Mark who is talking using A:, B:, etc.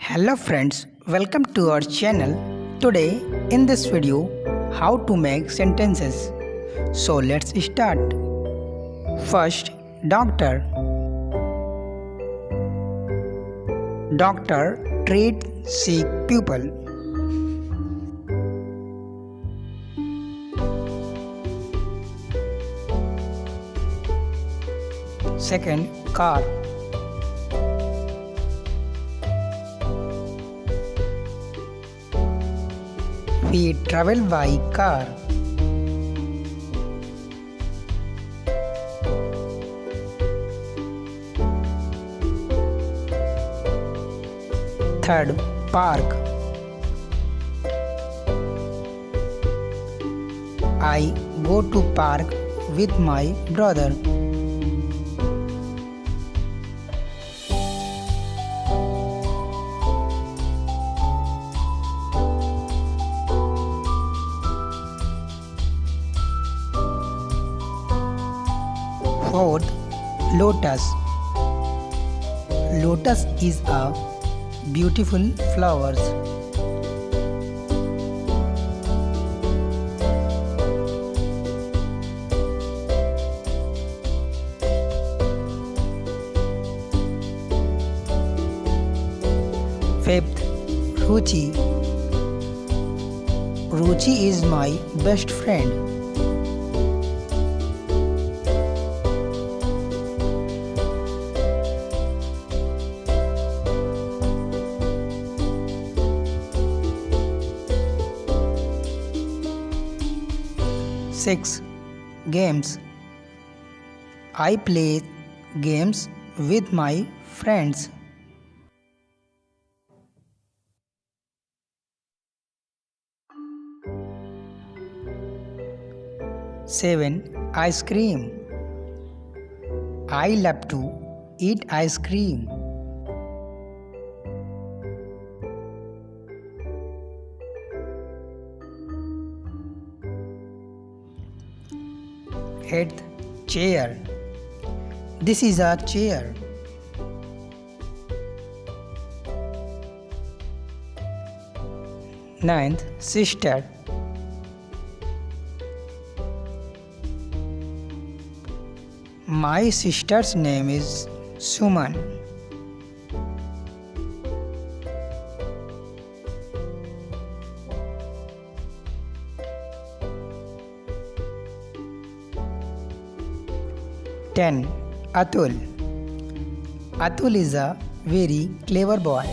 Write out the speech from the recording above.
A: Hello friends, welcome to our channel. Today in this video, how to make sentences. So let's start. First, doctor. Doctor treat sick people. Second, car. We travel by car. Third, park. I go to park with my brother. Fourth, lotus. Lotus is a beautiful flowers. Fifth, Ruchi. Ruchi is my best friend. Six, games. I play games with my friends. Seven, ice cream. I love to eat ice cream. Eighth, chair. This is a chair. Ninth, sister. My sister's name is Suman. Ten, Atul. Atul is a very clever boy.